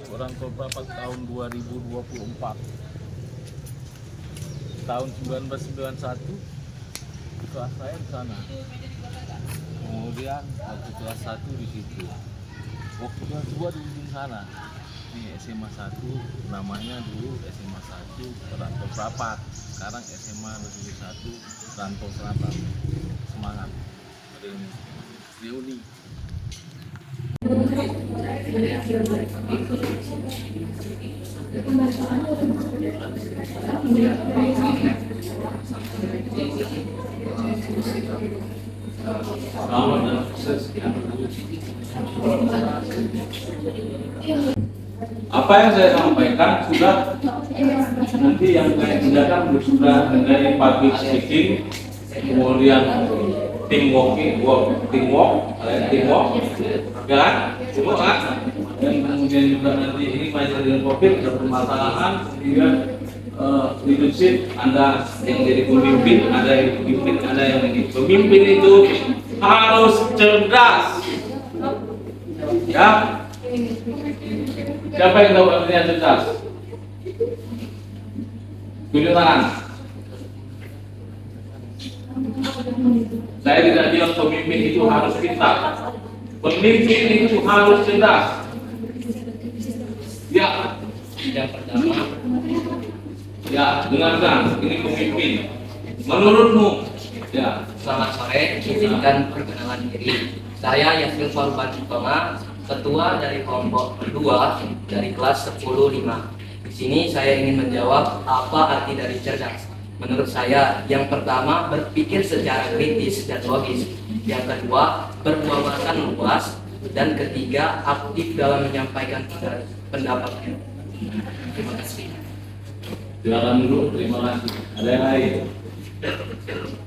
orang tua Prapat tahun 2024. Tahun 1991 kelas saya di sana. Kemudian waktu kelas 1 di situ. Waktu kelas 2 di sana. Ini SMA 1, namanya dulu SMA 1 Rantau Prapat. Sekarang SMA Negeri 1 Rantau Selatan. Semangat. Reuni. Apa yang saya sampaikan sudah, nanti yang saya tindakan sudah dari public speaking, kemudian teamwork, ya kan? Semua kan? Dan kemudian juga nanti ini masalah COVID ada permasalahan, kemudian leadership, Anda yang jadi pemimpin, ada yang pemimpin, ada yang jadi pemimpin itu harus cerdas, ya. Siapa yang tahu artinya cerdas? Tunjuk tangan. Saya tidak bilang pemimpin itu harus pintar. Pemimpin itu harus cerdas. Ya. Yang pertama, Ya, dengarkan. Ini pemimpin. Menurutmu? Ya. selamat sore. Izinkan perkenalan diri. Saya Yasmin Farban Utama, ketua dari kelompok kedua dari kelas 10-5. Di sini saya ingin menjawab apa arti dari cerdas. Menurut saya, yang pertama berpikir secara kritis dan logis. Yang kedua, berwawasan luas. Dan ketiga, aktif dalam menyampaikan pendapatnya. Terima kasih. Silakan dulu. Terima kasih. Ada yang lain?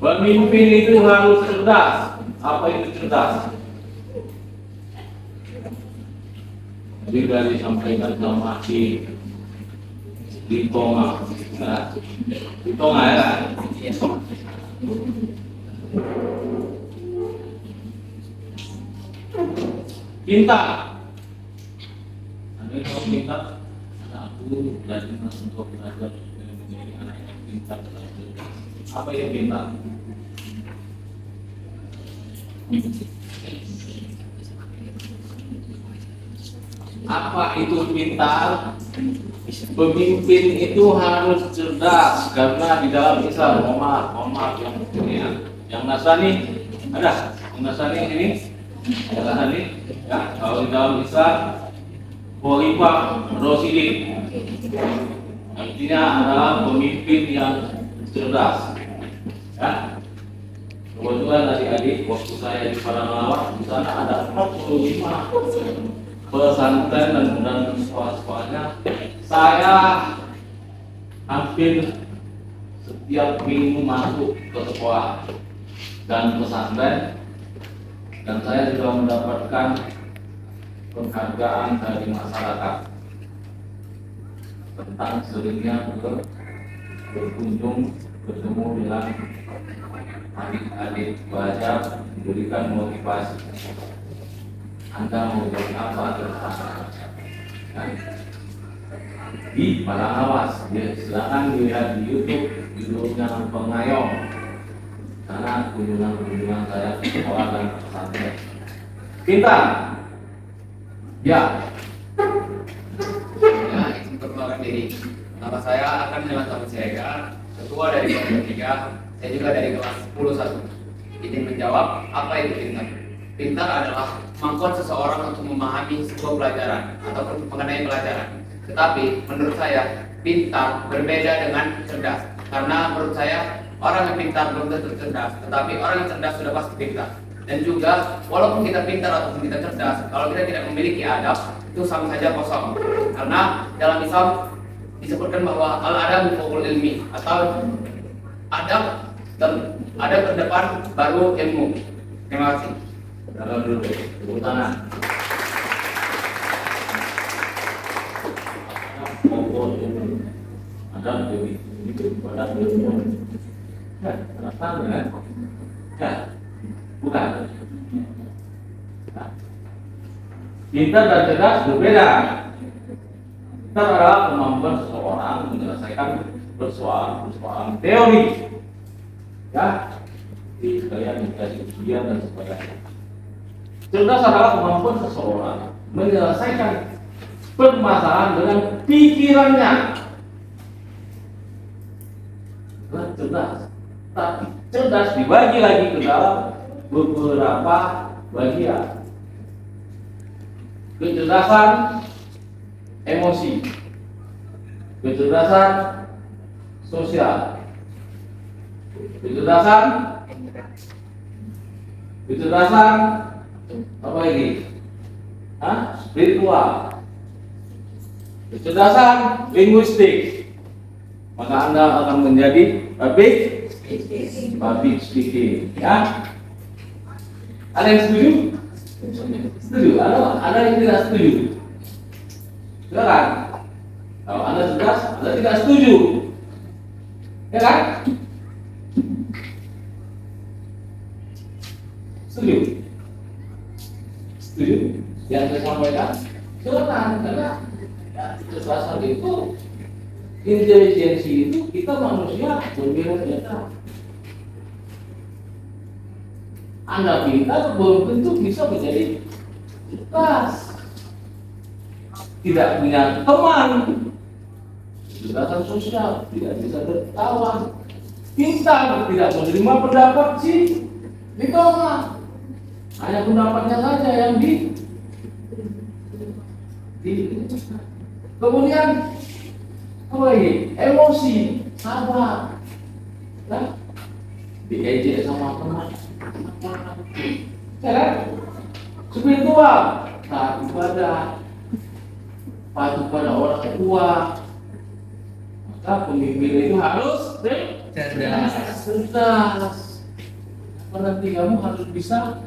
Pemimpin itu harus cerdas. Apa itu cerdas? Jadi sudah disampaikan sama di Tonga, nah, di Tonga ya. Pintar. Anda kalau pintar, aku belajar untuk belajar menjadi anak yang pintar. Apa yang pintar? Apa itu pintar? Pemimpin itu harus cerdas karena di dalam Islam, mohon maaf yang Nasrani ada, yang Nasrani ini, yang Nasrani, ya kalau di dalam Islam, Khalifah Rasyidin, artinya adalah pemimpin yang cerdas. Ya. Kebetulan adik-adik waktu saya di Padang di sana ada 45 pesantren dan sekolah-sekolahnya. Saya hampir setiap minggu masuk ke sekolah dan pesantren, dan saya juga mendapatkan penghargaan dari masyarakat tentang seringnya berkunjung bertemu dengan adik-adik belajar, diberikan motivasi. Anda mau jadi apa ke depan? Di Padang Lawas, ya, silakan dilihat di YouTube judulnya Pengayom, karena kunjungan saya ke sekolah dan pesantren. Pintar, ya. Ya, izin perkenalkan diri. Nama saya akan Jalan Siregar, ketua dari kelompok 3. Saya juga dari kelas 10-1. Izin menjawab, apa itu pintar? Pintar adalah kemampuan seseorang untuk memahami sebuah pelajaran ataupun mengenai pelajaran. Tetapi menurut saya, pintar berbeda dengan cerdas. Karena menurut saya, orang yang pintar belum tentu cerdas, tetapi orang yang cerdas sudah pasti pintar. Dan juga, walaupun kita pintar ataupun kita cerdas, kalau kita tidak memiliki adab, itu sama saja kosong. Karena dalam Islam disebutkan bahwa al-adab fawqul ilmi, atau adab terdepan baru ilmu. Terima kasih. Dalam dulu, tepuk tangan. Ada Dewi, itu pada ilmu. Ya, tahu kan? Ya, bukan. Pintar dan cerdas berbeda. Pintar adalah kemampuan seseorang menyelesaikan persoalan teori. Ya, di kalian dikasih ujian dan sebagainya. Cerdas adalah kemampuan seseorang menyelesaikan permasalahan dengan pikirannya. Nah, cerdas. Tapi cerdas dibagi lagi ke dalam beberapa bagian. Kecerdasan emosi, kecerdasan sosial, kecerdasan apa ini? Spiritual, kecerdasan linguistik. Maka Anda akan menjadi public speaking. Ya, ada yang setuju? Setuju? Ada yang tidak setuju? Silakan. Kalau Anda cerdas, Anda tidak setuju, ya kan? Setuju? Setuju? Yang saya sampaikan, silakan. Karena ya, kecerdasan itu, intelijensi itu, kita manusia berbeda-beda. Anda pintar belum tentu bisa menjadi cerdas. Tidak punya teman, kecerdasan sosial, tidak bisa berkawan, pintar, tidak menerima pendapat ditolak. Hanya pendapatnya saja yang kemudian apa lagi? Emosi, sabar, ya? Diejek sama teman, ya kan? Spiritual, taat ibadah, patuh pada orang tua. Maka pemimpin itu harus cerdas. Nanti kamu harus bisa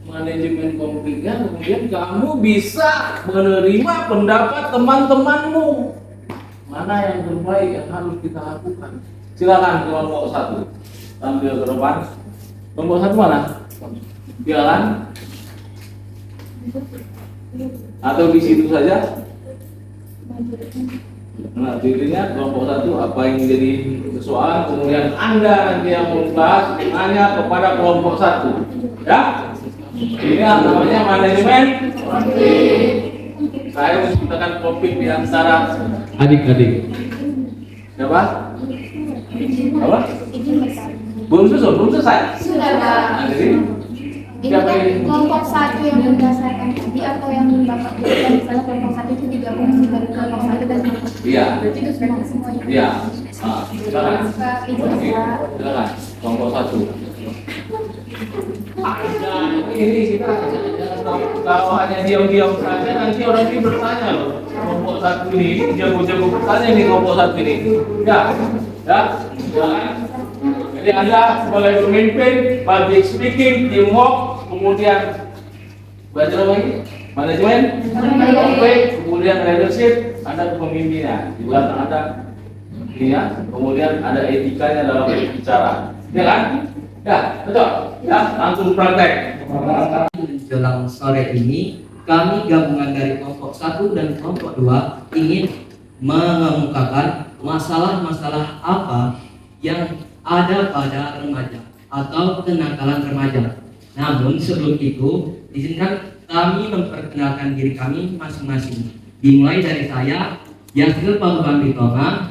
manajemen konfliknya, kemudian kamu bisa menerima pendapat teman-temanmu. Mana yang terbaik yang harus kita lakukan? Silakan kelompok 1 tampil ke depan. Kelompok 1 mana? Silakan. Atau di situ saja. Nah, dirinya kelompok 1 apa yang menjadi persoalan, kemudian Anda nanti yang membahas nanya kepada kelompok 1. Ya? Ini namanya manajemen. Saya menciptakan topik di antara adik-adik. Siapa? Apa? Belum selesai. Sudah, Pak. Nah, jadi Ini kan kelompok 1 yang berdasarkan tadi atau yang Bapak berikan, misalnya kelompok 1 itu digabung dari kelompok 1 dan kelompok 2. Iya. Berarti itu semua semuanya. Iya. Silakan. Itu Oke, Pak. silakan. Kelompok 1. Ini kita kalau hanya diam-diam saja nanti orang ini bertanya loh. Kelompok 1 ini jago-jago bertanya nih kelompok 1 ini. Ya. Silakan. Jadi Anda sebagai pemimpin, public speaking, teamwork, kemudian belajar apa lagi? Manajemen, kemudian leadership, Anda kepemimpinan. Di belakang Anda ini ya, kemudian ada etikanya dalam berbicara. Ya kan? Ya, betul. Ya, langsung praktek. Menjelang sore ini, kami gabungan dari kelompok 1 dan kelompok 2 ingin mengemukakan masalah-masalah apa yang ada pada remaja atau kenakalan remaja. Namun sebelum itu, izinkan kami memperkenalkan diri kami masing-masing. Dimulai dari saya, Yasril Paluban Bitonga.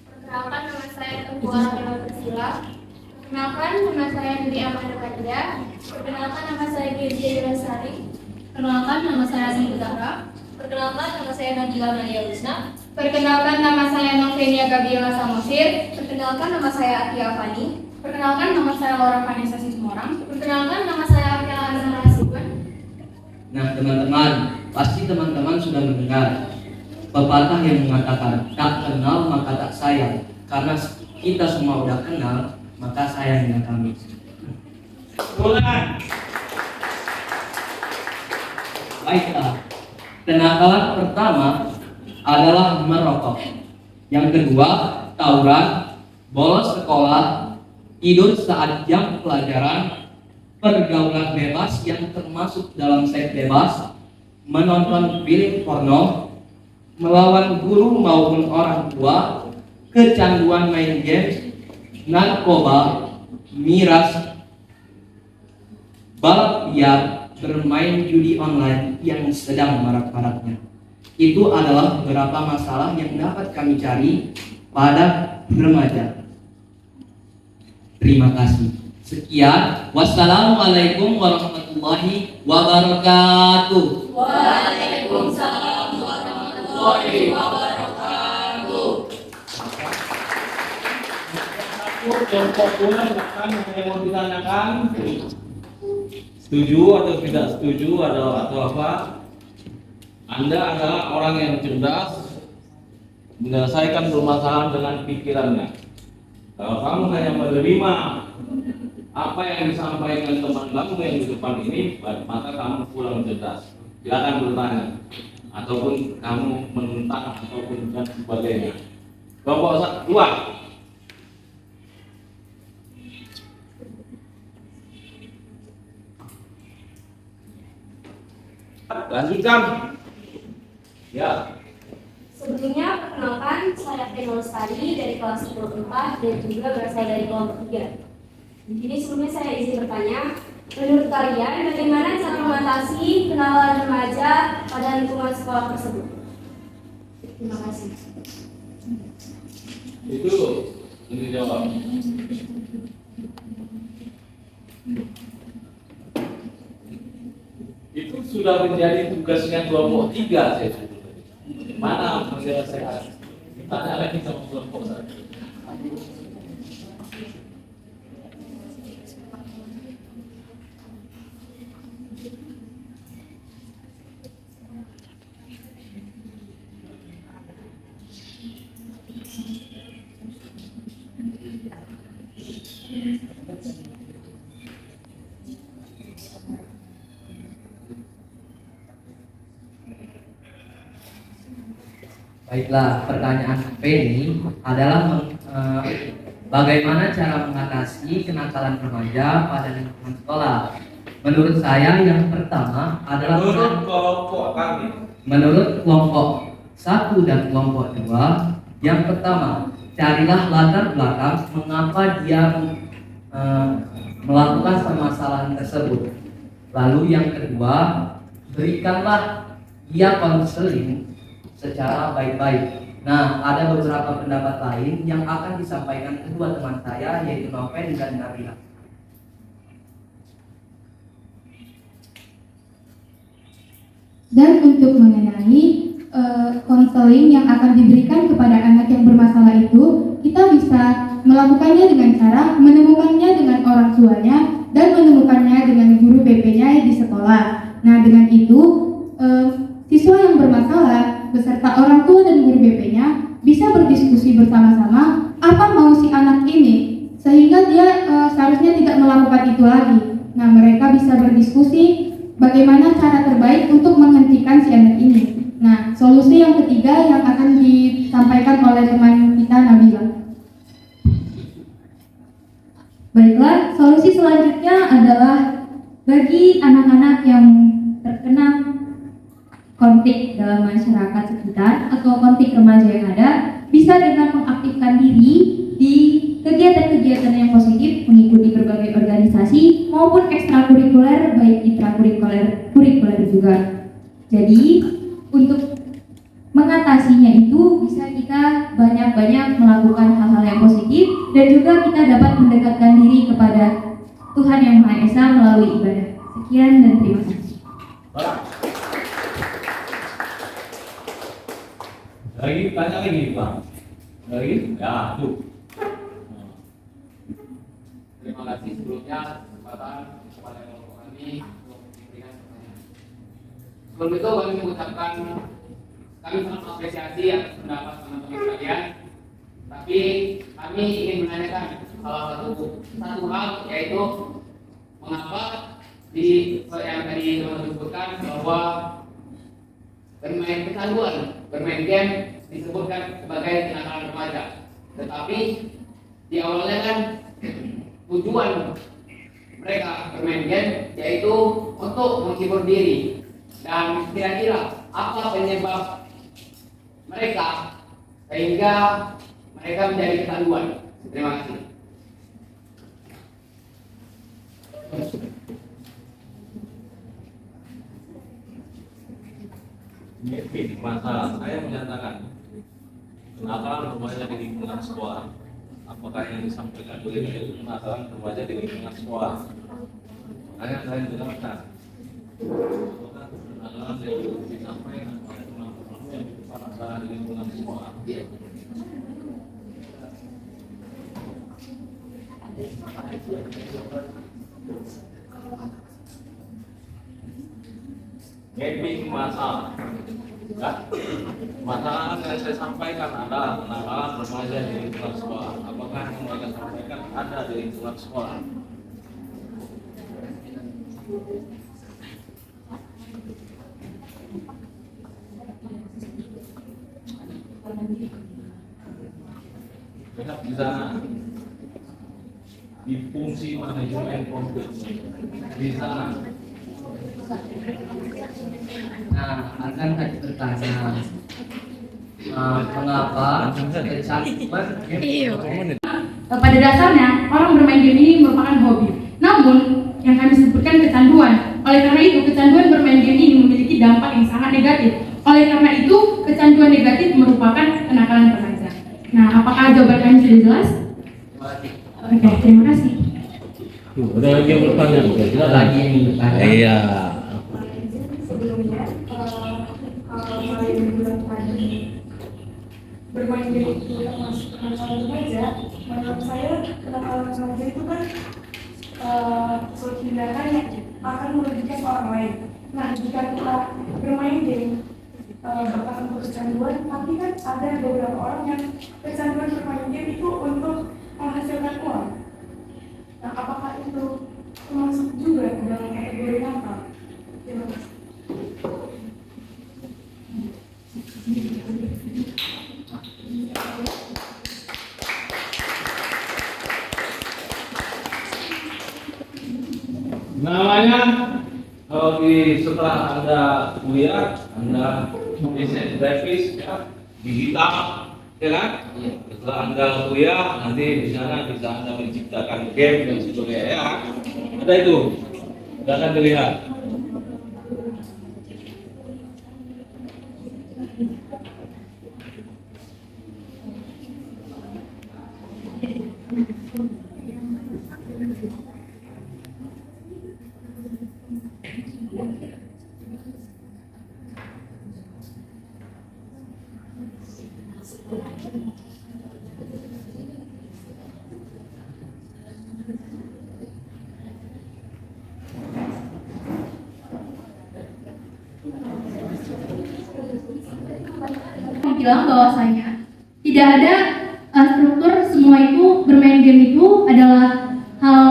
Perkenalkan, nama saya Tengku Arabella Persila. Perkenalkan, nama saya Dwi Amanda Kadia. Perkenalkan, nama saya Gizia Yurasari. Perkenalkan, nama saya Asmi Zahra. Perkenalkan, nama saya Najila Nadia Wisna. Perkenalkan, nama saya Novenia Gabriela Samosir. Perkenalkan, nama saya Atia Fani. Perkenalkan, nama saya Laura Vanessa Sismorang. Perkenalkan, nama saya Akia Azhara Siwan. Nah teman-teman, pasti teman-teman sudah mendengar pepatah yang mengatakan tak kenal maka tak sayang. Karena kita semua udah kenal, maka sayangnya kami. Baiklah, kenakalan pertama adalah merokok. Yang kedua, tawuran, bolos sekolah, tidur saat jam pelajaran, pergaulan bebas yang termasuk dalam seks bebas, menonton film porno, melawan guru maupun orang tua, kecanduan main game, narkoba, miras, balap liar, bermain judi online yang sedang marak-maraknya. Itu adalah beberapa masalah yang dapat kami cari pada remaja. Terima kasih. Sekian. Wassalamualaikum warahmatullahi wabarakatuh. Waalaikumsalam warahmatullahi wabarakatuh. Kelompok dua silakan yang mau ditanyakan. Setuju atau tidak setuju atau apa? Anda adalah orang yang cerdas, menyelesaikan permasalahan dengan pikirannya. Kalau kamu hanya menerima apa yang disampaikan teman kamu yang di depan ini, maka kamu kurang cerdas. Silakan bertanya, ataupun kamu menentang ataupun dan sebagainya. Kelompok dua. Lanjutkan. Ya. Sebelumnya, perkenalkan, saya Fenol Lestari dari kelas 10-4 dan juga berasal dari kelompok 3. Jadi sebelumnya saya izin bertanya, menurut kalian bagaimana cara mengatasi kenalan remaja pada lingkungan sekolah tersebut? Terima kasih. Itu yang dijawab. Itu sudah menjadi tugasnya kelompok 3 saya sebut. Mana menyelesaikan? Tanya lagi sama kelompok saya. Baiklah, pertanyaan Penny adalah bagaimana cara mengatasi kenakalan remaja pada lingkungan sekolah. Menurut saya yang pertama adalah menurut kelompok 1 dan kelompok 2, yang pertama, carilah latar belakang mengapa dia melakukan permasalahan tersebut. Lalu yang kedua, berikanlah dia konseling secara baik-baik. Nah, ada beberapa pendapat lain yang akan disampaikan kedua teman saya, yaitu Noven dan Nabila. Dan untuk mengenai konseling yang akan diberikan kepada anak yang bermasalah itu, kita bisa melakukannya dengan cara menemukannya dengan orang tuanya dan menemukannya dengan guru BP-nya di sekolah. Nah, dengan itu siswa yang bermasalah beserta orang tua dan guru BP-nya bisa berdiskusi bersama-sama apa mau si anak ini, sehingga dia seharusnya tidak melakukan itu lagi. Nah, mereka bisa berdiskusi bagaimana cara terbaik untuk menghentikan si anak ini. Nah, solusi yang ketiga yang akan disampaikan oleh teman kita, Nabila. Baiklah, solusi selanjutnya adalah bagi anak-anak yang terkena konflik dalam masyarakat sekitar atau konflik remaja yang ada, bisa dengan mengaktifkan diri di kegiatan-kegiatan yang positif, mengikuti berbagai organisasi maupun ekstrakurikuler, baik intrakurikuler juga. Jadi untuk mengatasinya itu bisa kita banyak-banyak melakukan hal-hal yang positif, dan juga kita dapat mendekatkan diri kepada Tuhan Yang Maha Esa melalui ibadah. Sekian dan terima kasih. Lagi tanya lagi, Pak. Lagi? Ya, tuh. Terima kasih sebelumnya kesempatan kepada kelompok kami untuk memberikan pertanyaan. Sebelum itu kami mengucapkan kami sangat apresiasi atas pendapat teman-teman sekalian. Tapi kami ingin menanyakan salah satu hal, yaitu mengapa di yang tadi teman disebutkan bahwa bermain kecanduan, bermain game disebutkan sebagai kenakalan remaja. Tetapi di awalnya kan tujuan mereka bermain game yaitu untuk menghibur diri. Dan kira-kira apa penyebab mereka sehingga mereka menjadi kecanduan? Terima kasih. Ini masa saya menyatakan kenakalan remaja di lingkungan sekolah. Apakah yang disampaikan beliau itu kenakalan remaja di lingkungan sekolah? Saya jelaskan. Apakah kenakalan yang disampaikan oleh kenakalan di lingkungan sekolah? Mapping masalah. Ya. Masalah yang saya sampaikan adalah kenakalan remaja di lingkungan sekolah. Apakah yang mereka sampaikan ada di lingkungan sekolah? Lihat di sana di fungsi manajemen konflik di sana. Nah, akan tadi bertanya mengapa kecanduan pada dasarnya orang bermain game ini merupakan hobi. Namun yang kami sebutkan kecanduan. Oleh karena itu kecanduan bermain game ini memiliki dampak yang sangat negatif. Oleh karena itu kecanduan negatif merupakan kenakalan remaja. Nah, apakah jawaban kami sudah jelas? Oke, terima kasih. Ada lagi yang bertanya? Tidak lagi yang bertanya. Iya. Sebelumnya, kalau yang bilang tadi bermain game itu termasuk kenakalan remaja, menurut saya kenakalan remaja itu kan suatu tindakan yang akan merugikan orang lain. Nah, jika kita bermain game bahkan untuk kecanduan, tapi kan ada beberapa orang yang kecanduan bermain game itu untuk menghasilkan uang. Nah, apakah itu termasuk juga dalam kategori nakal? Terima kasih. Namanya kalau setelah Anda kuliah, Anda bisnis grafis, ya, digital, ya kan? Setelah Anda kuliah, nanti di sana bisa Anda menciptakan game dan sebagainya, ya. Ada itu, akan dilihat. Bilang bahwasanya tidak ada struktur semua itu bermain game itu adalah hal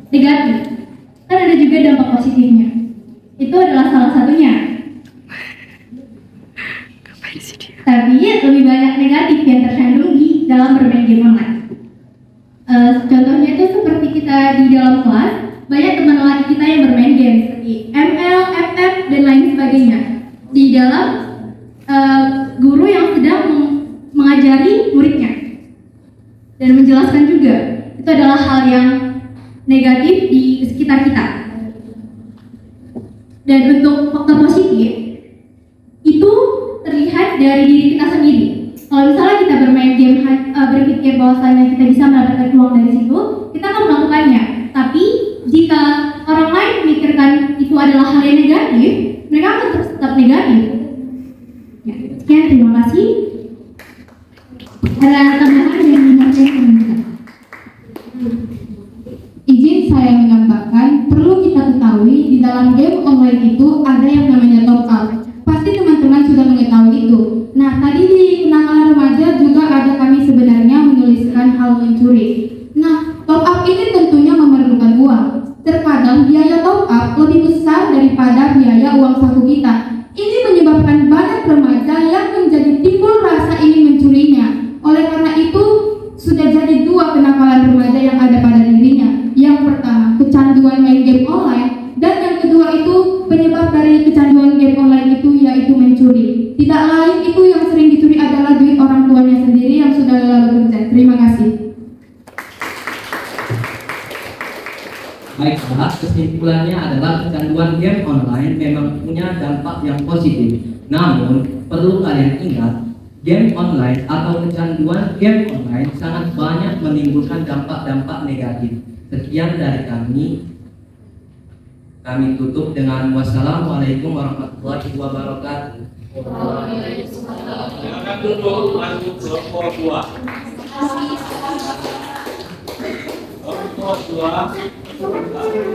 negatif. Kan ada juga dampak positifnya. Itu adalah salah satunya. Tapi lebih banyak negatif yang terkandung di dalam bermain game online. Contohnya itu seperti kita di dalam kelas, banyak teman laki kita yang bermain game seperti ML, FF, dan lain sebagainya. Di dalam guru yang sedang mengajari muridnya dan menjelaskan juga itu adalah hal yang negatif di sekitar kita. Dan untuk faktor positif itu terlihat dari diri kita sendiri. Kalau misalnya kita bermain game berpikir bahwasanya kita bisa mendapatkan uang dari situ, kita akan melakukannya. Tapi jika orang lain memikirkan itu adalah hal yang negatif, mereka akan tetap negatif. Ya, sekian, terima kasih. Ada tambahan yang disampaikan? Izin saya menambahkan, perlu kita ketahui di dalam game online itu ada yang namanya top up. Pasti teman-teman sudah mengetahui itu. Nah, tadi di kenakalan remaja juga ada kami sebenarnya menuliskan hal mencuri. Nah, top up ini tentunya memerlukan uang. Terkadang biaya top up lebih besar daripada biaya uang saku kita. Ini menyebabkan banyak remaja yang menjadi timbul rasa ingin mencurinya. Oleh karena itu, sudah jadi dua kenakalan remaja yang ada pada dirinya. Yang pertama, kecanduan main game online, dan yang kedua itu penyebab dari kecanduan Baiklah, kesimpulannya adalah kecanduan game online memang punya dampak yang positif. Namun, perlu kalian ingat, game online atau kecanduan game online sangat banyak menimbulkan dampak-dampak negatif. Sekian dari kami. Kami tutup dengan wassalamualaikum warahmatullahi wabarakatuh. Silakan duduk, masuk kelompok 2. Kelompok 2.